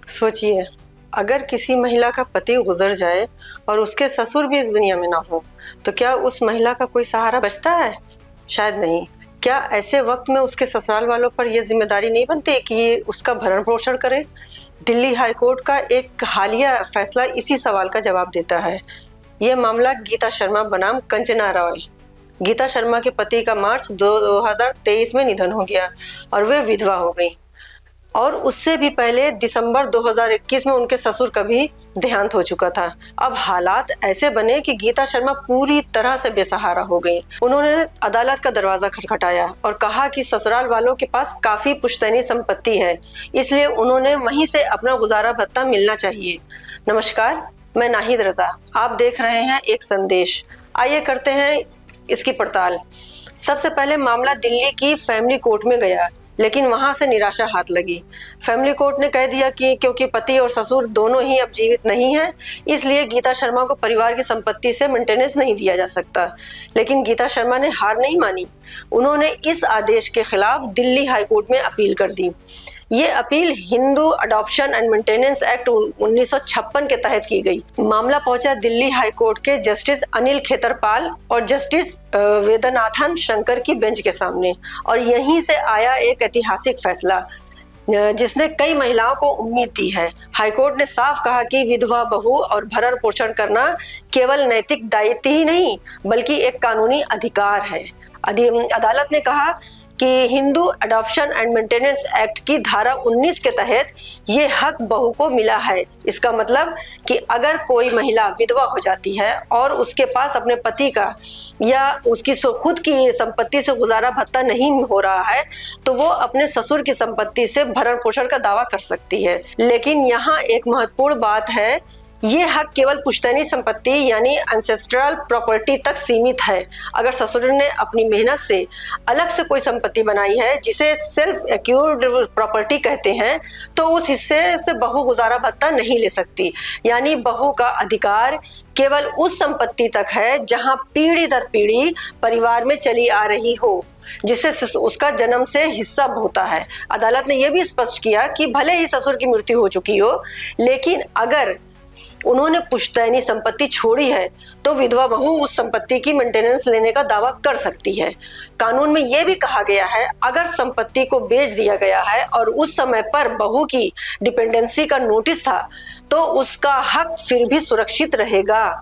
सोचिए, अगर किसी महिला का पति गुजर जाए और उसके ससुर भी इस दुनिया में ना हो, तो क्या उस महिला का कोई सहारा बचता है? शायद नहीं। क्या ऐसे वक्त में उसके ससुराल वालों पर यह जिम्मेदारी नहीं बनती कि ये उसका भरण पोषण करे? दिल्ली हाईकोर्ट का एक हालिया फैसला इसी सवाल का जवाब देता है। यह मामला गीता शर्मा बनाम कंचना रॉय। गीता शर्मा के पति का मार्च 2023 में निधन हो गया और वे विधवा हो गई, और उससे भी पहले दिसंबर 2021 में उनके ससुर का भी देहांत हो चुका था। अब हालात ऐसे बने कि गीता शर्मा पूरी तरह से बेसहारा हो गई। उन्होंने अदालत का दरवाजा खटखटाया और कहा कि ससुराल वालों के पास काफी पुश्तैनी संपत्ति है, इसलिए उन्होंने वहीं से अपना गुजारा भत्ता मिलना चाहिए। नमस्कार, मैं नाहिद रजा, आप देख रहे हैं एक संदेश। आइए करते हैं इसकी पड़ताल। सबसे पहले मामला दिल्ली की फैमिली कोर्ट में गया, लेकिन वहां से निराशा हाथ लगी। फैमिली कोर्ट ने कह दिया कि क्योंकि पति और ससुर दोनों ही अब जीवित नहीं हैं, इसलिए गीता शर्मा को परिवार की संपत्ति से मेंटेनेंस नहीं दिया जा सकता। लेकिन गीता शर्मा ने हार नहीं मानी। उन्होंने इस आदेश के खिलाफ दिल्ली हाईकोर्ट में अपील कर दी। ये appeal Hindu adoption and maintenance act 1956 के तहत की गई। मामला पहुंचा दिल्ली हाईकोर्ट के जस्टिस अनिल खेतरपाल और जस्टिस वेदनाथन शंकर की बेंच के सामने, और यहीं से आया एक ऐतिहासिक फैसला जिसने कई महिलाओं को उम्मीद दी है। हाईकोर्ट ने साफ कहा कि विधवा बहू और भरण पोषण करना केवल नैतिक दायित्व ही नहीं, बल्कि एक कानूनी अधिकार है। अदालत ने कहा कि Hindu adoption and maintenance act की धारा 19 के तहत ये हक बहू को मिला है। इसका मतलब कि अगर कोई महिला विधवा हो जाती है और उसके पास अपने पति का या उसकी खुद की संपत्ति से गुजारा भत्ता नहीं हो रहा है, तो वो अपने ससुर की संपत्ति से भरण पोषण का दावा कर सकती है। लेकिन यहाँ एक महत्वपूर्ण बात है, ये हक केवल पुश्तैनी संपत्ति यानी एंसेस्ट्रल प्रॉपर्टी तक सीमित है। अगर ससुर ने अपनी मेहनत से अलग से कोई संपत्ति बनाई है, जिसे सेल्फ एक्यूर्ड प्रॉपर्टी कहते हैं, तो उस हिस्से से बहू गुजारा भत्ता नहीं ले सकती। यानी बहू का अधिकार केवल उस संपत्ति तक है जहां पीढ़ी दर पीढ़ी परिवार में चली आ रही हो, जिससे उसका जन्म से हिस्सा होता है। अदालत ने यह भी स्पष्ट किया कि भले ही ससुर की मृत्यु हो चुकी हो, लेकिन अगर उन्होंने पुश्तैनी संपत्ति छोड़ी है तो विधवा बहू उस संपत्ति की मेंटेनेंस लेने का दावा कर सकती है। कानून में यह भी कहा गया है, अगर संपत्ति को बेच दिया गया है और उस समय पर बहू की डिपेंडेंसी का नोटिस था, तो उसका हक फिर भी सुरक्षित रहेगा।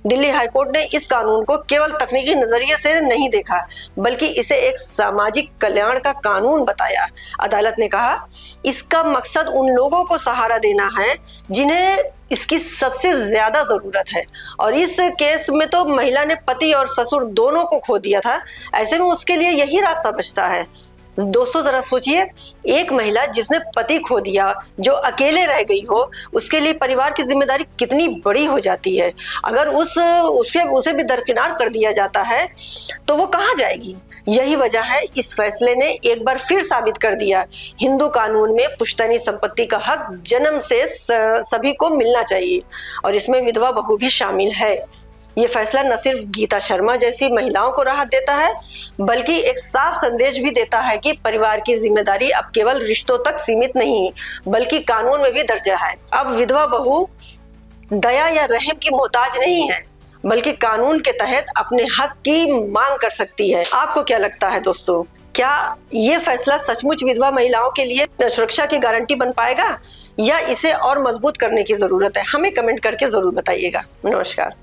दिल्ली हाईकोर्ट ने इस कानून को केवल तकनीकी नजरिए से नहीं देखा, बल्कि इसे एक सामाजिक कल्याण का कानून बताया। अदालत ने कहा, इसका मकसद उन लोगों को सहारा देना है जिन्हें इसकी सबसे ज्यादा जरूरत है, और इस केस में तो महिला ने पति और ससुर दोनों को खो दिया था। ऐसे में उसके लिए यही रास्ता बचता है। दोस्तों, जरा सोचिए, एक महिला जिसने पति खो दिया, जो अकेले रह गई हो, उसके लिए परिवार की जिम्मेदारी कितनी बड़ी हो जाती है। अगर उसे भी दरकिनार कर दिया जाता है तो वो कहाँ जाएगी? यही वजह है इस फैसले ने एक बार फिर साबित कर दिया, हिंदू कानून में पुश्तैनी संपत्ति का हक जन्म से सभी को मिलना चाहिए, और इसमें विधवा बहू भी शामिल है। ये फैसला न सिर्फ गीता शर्मा जैसी महिलाओं को राहत देता है, बल्कि एक साफ संदेश भी देता है कि परिवार की जिम्मेदारी अब केवल रिश्तों तक सीमित नहीं, बल्कि कानून में भी दर्ज है। अब विधवा बहू दया या रहम की मोहताज नहीं है, बल्कि कानून के तहत अपने हक की मांग कर सकती है। आपको क्या लगता है दोस्तों, क्या ये फैसला सचमुच विधवा महिलाओं के लिए सुरक्षा की गारंटी बन पाएगा, या इसे और मजबूत करने की जरूरत है? हमें कमेंट करके जरूर बताइएगा। नमस्कार।